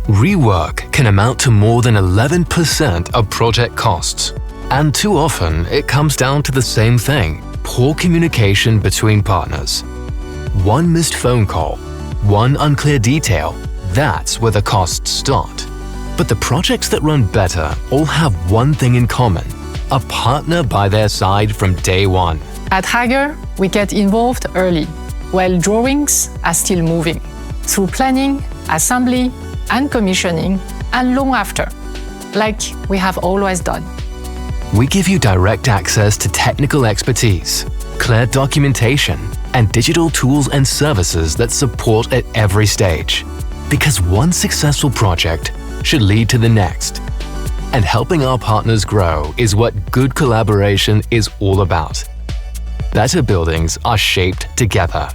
Rework can amount to more than 11% of project costs. And too often, it comes down to the same thing: poor communication between partners. One missed phone call, one unclear detail, that's where the costs start. But the projects that run better all have one thing in common: a partner by their side from day one. At Hager, we get involved early, while drawings are still moving, through planning, assembly, and commissioning, and long after, like we have always done. We give you direct access to technical expertise, clear documentation, and digital tools and services that support at every stage. Because one successful project should lead to the next. And helping our partners grow is what good collaboration is all about. Better buildings are shaped together.